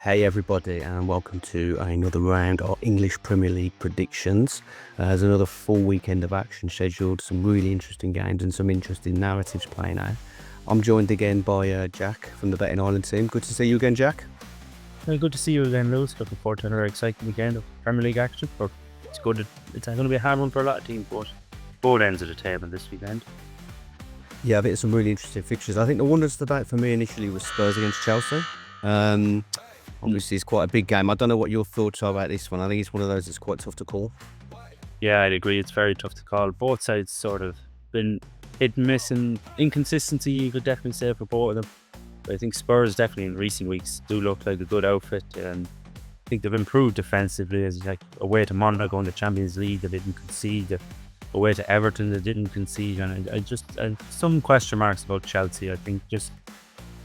Hey everybody, and welcome to another round of English Premier League predictions. There's another full weekend of action scheduled, some really interesting games and some interesting narratives playing out. I'm joined again by Jack from the Betting Island team. Good to see you again, Jack. Good to see you again, Lewis. Looking forward to another exciting weekend of Premier League action. But it's good. It's going to be a hard one for a lot of teams, but both ends of the table this weekend. Yeah, I think some really interesting fixtures. I think the one that stood out for me initially was Spurs against Chelsea. Obviously, it's quite a big game. I don't know what your thoughts are about this one. I think it's one of those that's quite tough to call. Yeah, I'd agree. It's very tough to call. Both sides sort of been hit and miss, and inconsistency, you could definitely say, for both of them. But I think Spurs definitely in recent weeks do look like a good outfit, and I think they've improved defensively. As like away to Monaco in the Champions League, they didn't concede. Away to Everton, they didn't concede. And I just some question marks about Chelsea. I think just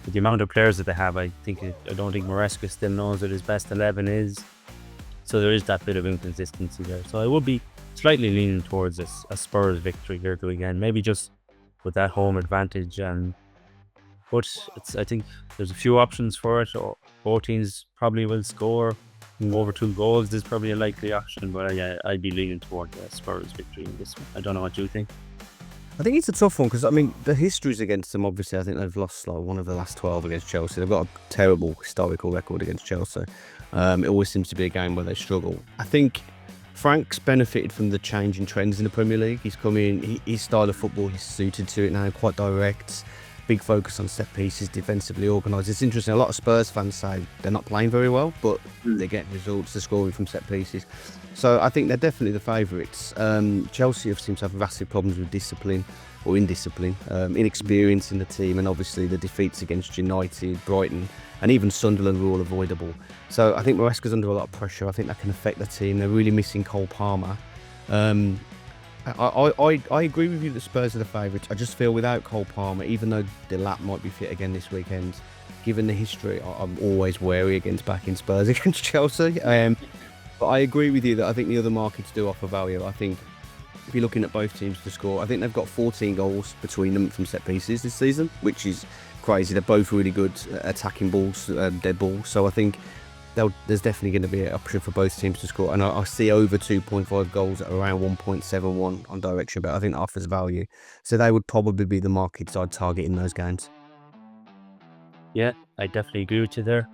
with the amount of players that they have, I don't think Maresca still knows what his best 11 is. So there is that bit of inconsistency there. So I would be slightly leaning towards a Spurs victory here to again, maybe just with that home advantage. But I think there's a few options for it. Both teams probably will score over 2 goals. There's probably a likely option, but I'd be leaning towards a Spurs victory in this one. I don't know what you think. I think it's a tough one because, I mean, the history's against them. Obviously, I think they've lost like one of the last 12 against Chelsea. They've got a terrible historical record against Chelsea. It always seems to be a game where they struggle. I think Frank's benefited from the change in trends in the Premier League. He's come in, his style of football, he's suited to it now, quite direct, big focus on set pieces, defensively organised. It's interesting, a lot of Spurs fans say they're not playing very well, but they're getting results, they're scoring from set pieces. So I think they're definitely the favourites. Chelsea seem to have massive problems with discipline or indiscipline, inexperience in the team, and obviously the defeats against United, Brighton, and even Sunderland were all avoidable. So I think Maresca's under a lot of pressure. I think that can affect the team. They're really missing Cole Palmer. I agree with you that Spurs are the favourites. I just feel without Cole Palmer, even though Delap might be fit again this weekend, given the history, I'm always wary against backing Spurs against Chelsea. But I agree with you that I think the other markets do offer value. I think if you're looking at both teams to score, I think they've got 14 goals between them from set pieces this season, which is crazy. They're both really good at attacking balls, dead balls. So I think there's definitely going to be an option for both teams to score. And I see over 2.5 goals at around 1.71 on direction, but I think that offers value. So they would probably be the markets I'd target in those games. Yeah, I definitely agree with you there.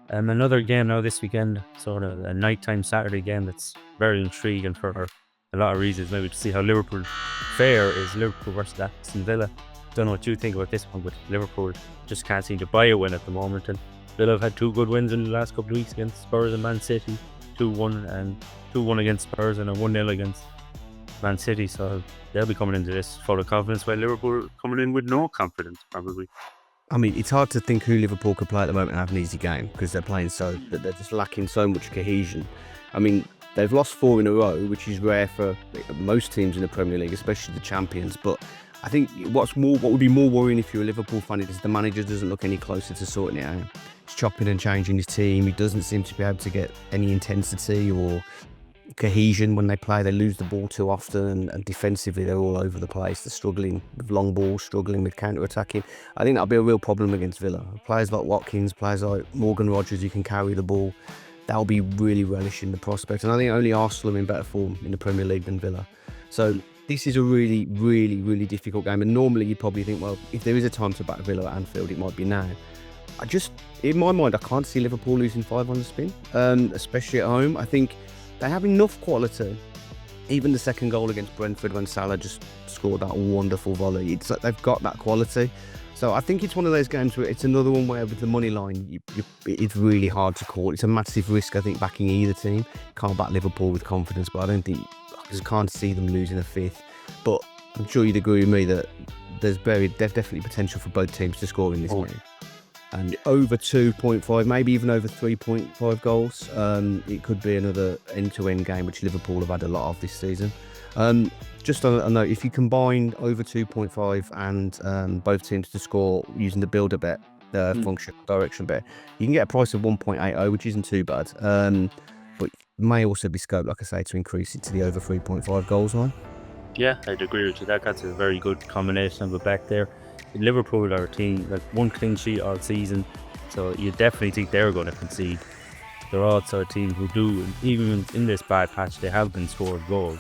Another game now this weekend, sort of a nighttime Saturday game that's very intriguing for a lot of reasons. Maybe to see how Liverpool fare is Liverpool versus Aston Villa. Don't know what you think about this one, but Liverpool just can't seem to buy a win at the moment. And Villa have had 2 good wins in the last couple of weeks against Spurs and Man City. 2-1 and 2-1 against Spurs and a 1-0 against Man City. So they'll be coming into this full of confidence, while Liverpool coming in with no confidence, probably. I mean, it's hard to think who Liverpool could play at the moment and have an easy game because they're playing that they're just lacking so much cohesion. I mean, they've lost 4 in a row, which is rare for most teams in the Premier League, especially the champions. But I think what would be more worrying if you're a Liverpool fan is the manager doesn't look any closer to sorting it out. He's chopping and changing his team. He doesn't seem to be able to get any intensity or cohesion when they play. They lose the ball too often, and defensively they're all over the place. They're struggling with long balls, struggling with counter-attacking. I think that'll be a real problem against Villa. Players like Watkins, players like Morgan Rogers who can carry the ball, they'll be really relishing the prospect. And I think only Arsenal are in better form in the Premier League than Villa. So this is a really, really, really difficult game. And normally you'd probably think, well, if there is a time to back Villa at Anfield, it might be now. In my mind, I can't see Liverpool losing 5 on the spin, especially at home. I think they have enough quality. Even the second goal against Brentford when Salah just scored that wonderful volley, it's like they've got that quality. So I think it's one of those games where it's another one where with the money line, it's really hard to call. It's a massive risk, I think, backing either team. Can't back Liverpool with confidence, but I just can't see them losing a 5th. But I'm sure you'd agree with me that there's definitely potential for both teams to score in this game. And over 2.5, maybe even over 3.5 goals. It could be another end-to-end game, which Liverpool have had a lot of this season. Just on a note, if you combine over 2.5 and both teams to score using the builder bet function, direction bet, you can get a price of 1.80, which isn't too bad. But may also be scope, like I say, to increase it to the over 3.5 goals line. Yeah, I'd agree with you. That's a very good combination of a back there. Liverpool are a team like 1 clean sheet all season. So you definitely think they're going to concede. They're also a team who do, even in this bad patch, they have been scored goals.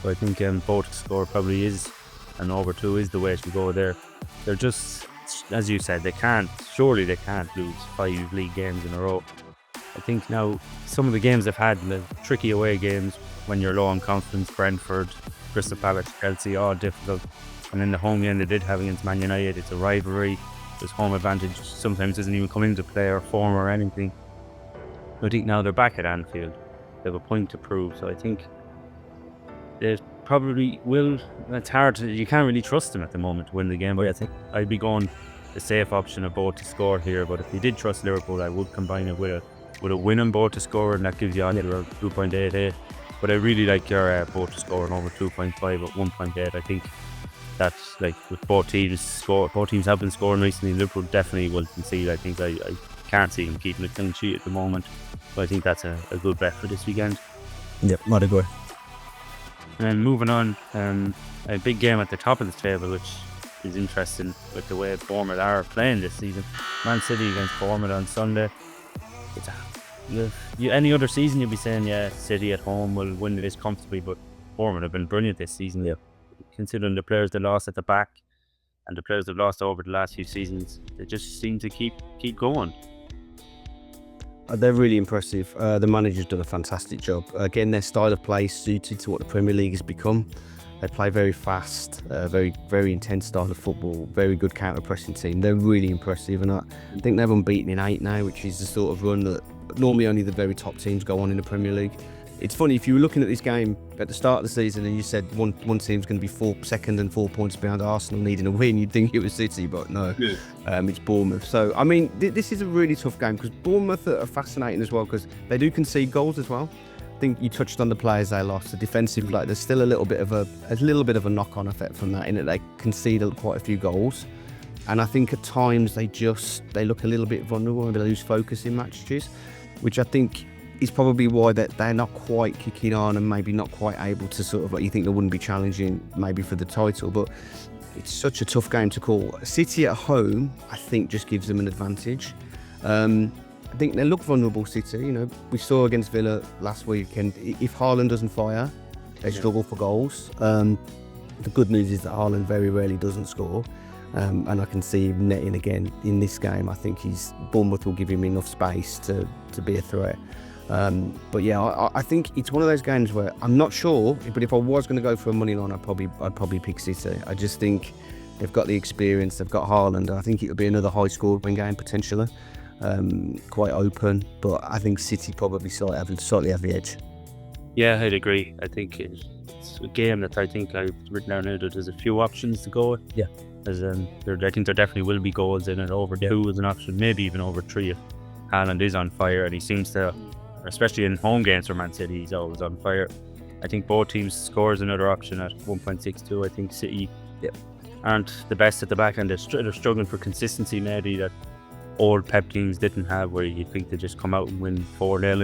So I think both to score probably is, and over 2 is the way to go there. They're just, as you said, surely they can't lose 5 league games in a row. I think now some of the games they've had, the tricky away games when you're low on confidence, Brentford, Crystal Palace, Chelsea, all difficult. And then the home game they did have against Man United, it's a rivalry. There's home advantage sometimes doesn't even come into play or form or anything. I think now they're back at Anfield. They have a point to prove. So I think they probably will. It's hard you can't really trust them at the moment to win the game. But I think I'd be going the safe option of both to score here. But if you did trust Liverpool, I would combine it with a win on both to score, and that gives you on around 2.88. But I really like your both to score and over 2.5 at 1.8. I think that's like with both teams have been scoring recently. Liverpool definitely will concede. I think I can't see them keeping a clean sheet at the moment. So I think that's a good bet for this weekend. Yep, might agree. And moving on, a big game at the top of the table, which is interesting with the way Bournemouth are playing this season. Man City against Bournemouth on Sunday. Any other season you'd be saying, yeah, City at home will win this comfortably, but Bournemouth have been brilliant this season. Yeah. Considering the players they lost at the back and the players they've lost over the last few seasons, they just seem to keep going. They're really impressive. The manager's done a fantastic job. Again, their style of play is suited to what the Premier League has become. They play very fast, very, very intense style of football, very good counter-pressing team. They're really impressive, and I think they're unbeaten in 8 now, which is the sort of run that normally only the very top teams go on in the Premier League. It's funny, if you were looking at this game at the start of the season and you said one team's going to be second and 4 points behind Arsenal needing a win, you'd think it was City, but no, it's Bournemouth. So, I mean, this is a really tough game because Bournemouth are fascinating as well because they do concede goals as well. I think you touched on the players they lost. The defensive, like there's still a little bit of a knock-on effect from that in that they concede quite a few goals. And I think at times they look a little bit vulnerable and they lose focus in matches, which I think is probably why they're not quite kicking on and maybe not quite able to sort of, like, you think they wouldn't be challenging maybe for the title, but it's such a tough game to call. City at home, I think, just gives them an advantage. I think they look vulnerable, City. You know, we saw against Villa last weekend, if Haaland doesn't fire, they struggle for goals. The good news is that Haaland very rarely doesn't score. And I can see him netting again in this game. I think Bournemouth will give him enough space to be a threat. But yeah, I think it's one of those games where I'm not sure, but if I was going to go for a money line, I'd probably pick City. I just think they've got the experience, they've got Haaland. I think it would be another high-scoring game potentially, quite open. But I think City probably slightly have the edge. Yeah, I'd agree. I think it's a game that I think I've written down here that there's a few options to go with. Yeah. I think there definitely will be goals in it. Over 2 is an option, maybe even over 3 if Haaland is on fire, and he seems to, especially in home games for Man City, he's always on fire. I think both teams scores another option at 1.62. I think City aren't the best at the back, and they're struggling for consistency maybe that old Pep teams didn't have, where you think they just come out and win 4-0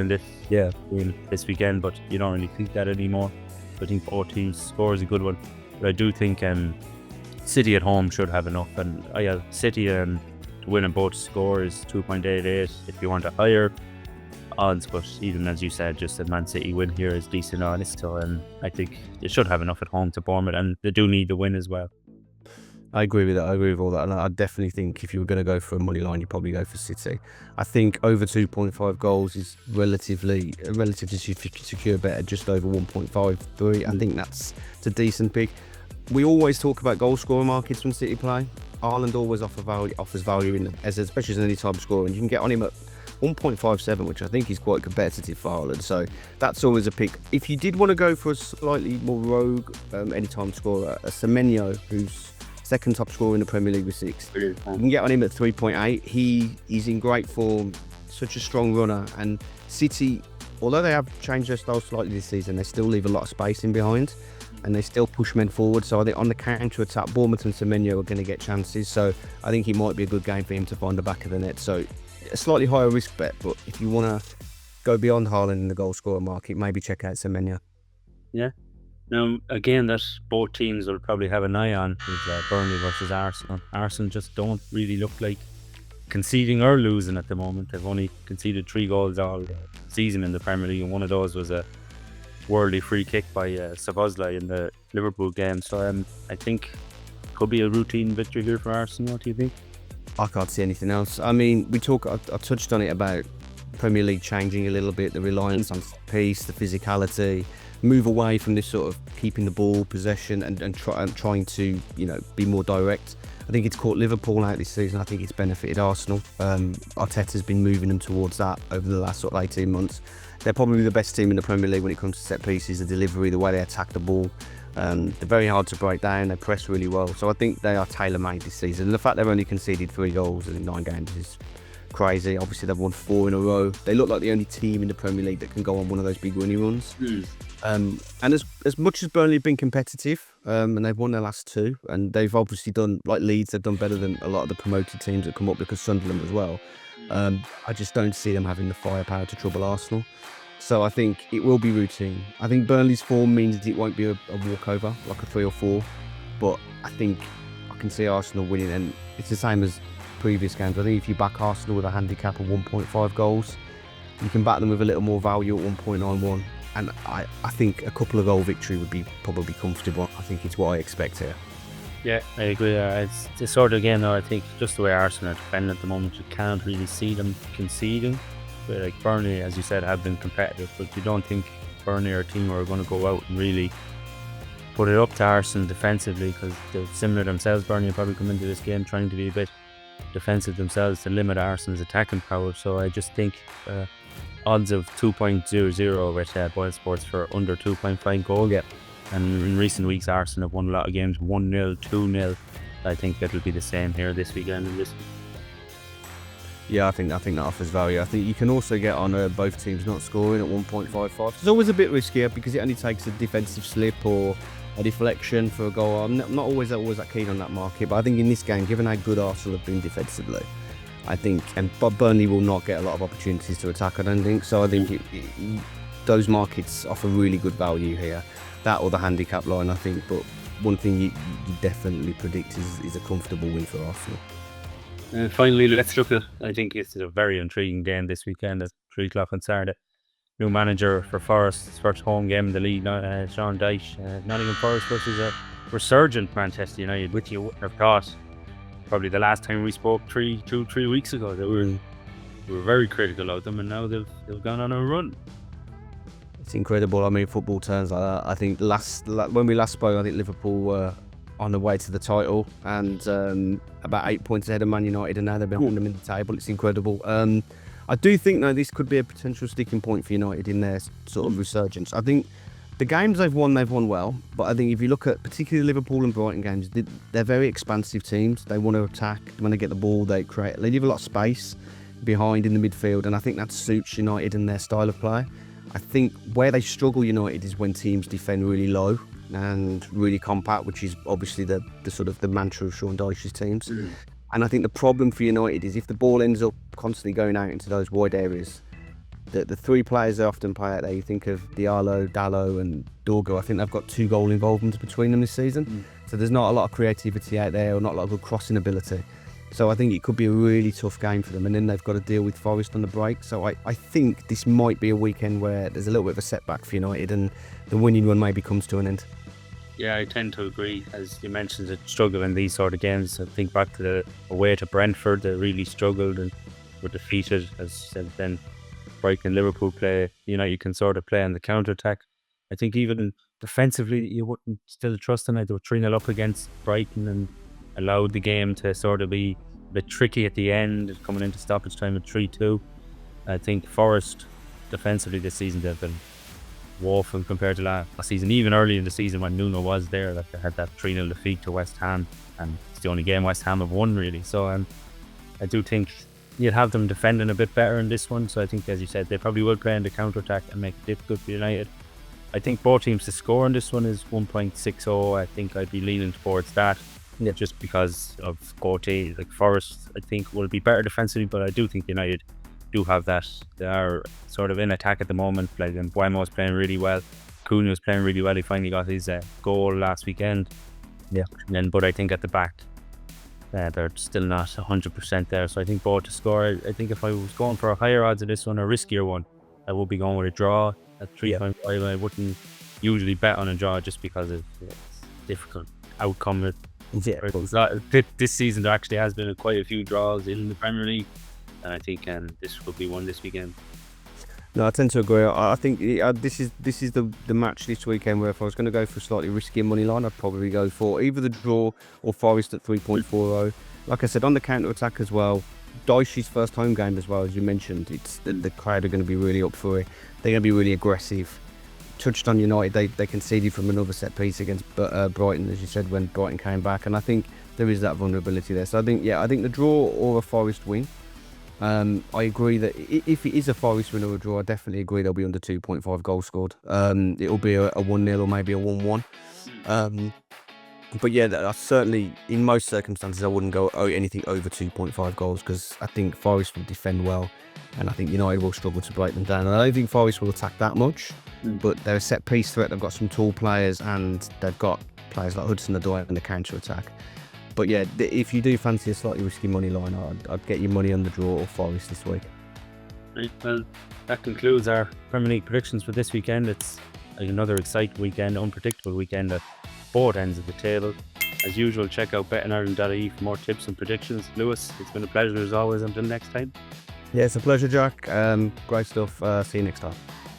in this weekend, but you don't really think that anymore. I think both teams score is a good one, but I do think City at home should have enough, and City to win and both score is 2.88 if you want a higher odds, but even as you said, just a Man City win here is decent odds. So I think they should have enough at home to Bournemouth, and they do need the win as well. I agree with that. I agree with all that, and I definitely think if you were going to go for a money line, you'd probably go for City. I think over 2.5 goals is relatively secure bet at just over 1.53. I think that's a decent pick. We always talk about goal scoring markets when City play. Haaland always offers value especially as an anytime scorer, and you can get on him at 1.57, which I think is quite competitive for Haaland. So that's always a pick. If you did want to go for a slightly more rogue anytime scorer, a Semenyo, who's second top scorer in the Premier League with 6, you can get on him at 3.8. He's in great form, such a strong runner, and City, although they have changed their style slightly this season, they still leave a lot of space in behind, and they still push men forward. So I think on the counter-attack, Bournemouth and Semenyo are going to get chances. So I think it might be a good game for him to find the back of the net. So a slightly higher risk bet, but if you want to go beyond Haaland in the goal scorer market, maybe check out Semenyo. Yeah. Now, again, that both teams will probably have an eye on is Burnley versus Arsenal. Arsenal just don't really look like conceding or losing at the moment. They've only conceded 3 goals all season in the Premier League, and one of those was a worldly free kick by Szoboszlai in the Liverpool game. So I think could be a routine victory here for Arsenal. What do you think? I can't see anything else. I mean, I touched on it about Premier League changing a little bit, the reliance on pace, the physicality, move away from this sort of keeping the ball, possession, and trying to, be more direct. I think it's caught Liverpool out this season. I think it's benefited Arsenal. Arteta's been moving them towards that over the last sort of 18 months. They're probably the best team in the Premier League when it comes to set pieces, the delivery, the way they attack the ball. They're very hard to break down. They press really well. So I think they are tailor-made this season. And the fact they've only conceded 3 goals in 9 games is crazy. Obviously, they've won 4 in a row. They look like the only team in the Premier League that can go on one of those big winning runs. And as much as Burnley have been competitive, and they've won their last 2, and they've obviously done, like Leeds, they've done better than a lot of the promoted teams that come up, because Sunderland as well. I just don't see them having the firepower to trouble Arsenal. So I think it will be routine. I think Burnley's form means that it won't be a walkover, like a 3 or 4. But I think I can see Arsenal winning, and it's the same as previous games. I think if you back Arsenal with a handicap of 1.5 goals, you can back them with a little more value at 1.91. And I think a couple of goal victory would be probably comfortable. I think it's what I expect here. Yeah, I agree. It's sort of, again, though, I think just the way Arsenal are defending at the moment, you can't really see them conceding. But like Burnley, as you said, have been competitive, but you don't think Burnley are a team who are going to go out and really put it up to Arsenal defensively, because they're similar themselves. Burnley will probably come into this game trying to be a bit defensive themselves to limit Arsenal's attacking power. So I just think odds of 2.00 with Boyle Sports for under 2.5 goals. Yeah. And in recent weeks, Arsenal have won a lot of games 1-0, 2-0. I think it'll be the same here this weekend. Yeah, I think that offers value. I think you can also get on both teams not scoring at 1.55. It's always a bit riskier because it only takes a defensive slip or a deflection for a goal. I'm not always that keen on that market, but I think in this game, given how good Arsenal have been defensively, I think, but Burnley will not get a lot of opportunities to attack, I don't think. So I think those markets offer really good value here. That or the handicap line, I think. But one thing you definitely predict is a comfortable win for Arsenal. Finally, let's look at, I think it's a very intriguing game this weekend at 3 o'clock on Saturday. New manager for Forest, his first home game in the league, Sean Dyche. Nottingham Forest versus a resurgent Manchester United, which you wouldn't have thought. Probably the last time we spoke 3 weeks ago, that we were very critical of them, and now they've gone on a run. It's incredible. I mean, football turns like that. I think when we last spoke, I think Liverpool were on the way to the title and about 8 points ahead of Man United, and now they're behind them in the table. It's incredible. I do think, though, this could be a potential sticking point for United in their sort of resurgence. I think the games they've won well, but I think if you look at particularly the Liverpool and Brighton games, they're very expansive teams. They want to attack. When they get the ball, they leave a lot of space behind in the midfield, and I think that suits United and their style of play. I think where they struggle, United, is when teams defend really low and really compact, which is obviously the sort of the mantra of Sean Dyche's teams. And I think the problem for United is if the ball ends up constantly going out into those wide areas, the 3 players they often play out there, you think of Diallo, Dallo and Dorgo, I think they've got 2 goal involvements between them this season. So there's not a lot of creativity out there, or not a lot of good crossing ability. So I think it could be a really tough game for them, and then they've got to deal with Forest on the break. So I think this might be a weekend where there's a little bit of a setback for United, and the winning run maybe comes to an end. Yeah, I tend to agree. As you mentioned, the struggle in these sort of games. I think back to the away to Brentford, they really struggled and were defeated. As said, then Brighton and Liverpool play, you can sort of play on the counter-attack. I think even defensively, you wouldn't still trust them. They were 3-0 up against Brighton and allowed the game to sort of be a bit tricky at the end, coming into stoppage time at 3-2. I think Forest defensively this season, they've been woeful compared to last season. Even early in the season when Nuno was there, like they had that 3-0 defeat to West Ham, and it's the only game West Ham have won really. So I do think you'd have them defending a bit better in this one. So I think, as you said, they probably will play on the counter-attack and make it difficult for United. I think both teams to score on this one is 1.60. I think I'd be leaning towards that. Yeah, just because of Cote. Like Forest, I think will be better defensively, but I do think United do have that. They are sort of in attack at the moment. Like Buemo's playing really well. Cunha's playing really well. He finally got his goal last weekend. Yeah. But I think at the back, they're still not 100% there. So I think both to score. I think if I was going for a higher odds of this one, a riskier one, I would be going with a draw at 3.5. I wouldn't usually bet on a draw just because of it's difficult outcome. This season there actually has been quite a few draws in the Premier League, and I think this will be one this weekend. No, I tend to agree. I think this is the match this weekend where if I was going to go for a slightly riskier money line, I'd probably go for either the draw or Forest at 3.40. Like I said, on the counter attack as well. Dyche's first home game as well, as you mentioned. It's the crowd are going to be really up for it. They're going to be really aggressive. Touched on United, they conceded from another set piece against Brighton, as you said, when Brighton came back, and I think there is that vulnerability there. So I think the draw or a Forest win. I agree that if it is a Forest win or a draw, I definitely agree they'll be under 2.5 goals scored. It'll be a 1-0 or maybe a 1-1. But yeah, I certainly, in most circumstances, I wouldn't go anything over 2.5 goals because I think Forest will defend well, and I think United will struggle to break them down. And I don't think Forest will attack that much, but they're a set piece threat. They've got some tall players, and they've got players like Hudson-Odoi in the counter attack. But yeah, if you do fancy a slightly risky money line, I'd get your money on the draw or Forest this week. Right, well, that concludes our Premier League predictions for this weekend. It's another exciting weekend, unpredictable weekend at both ends of the table. As usual, check out betireland.ie for more tips and predictions. Lewis, it's been a pleasure as always. Until next time. Yeah, it's a pleasure, Jack. Great stuff. See you next time.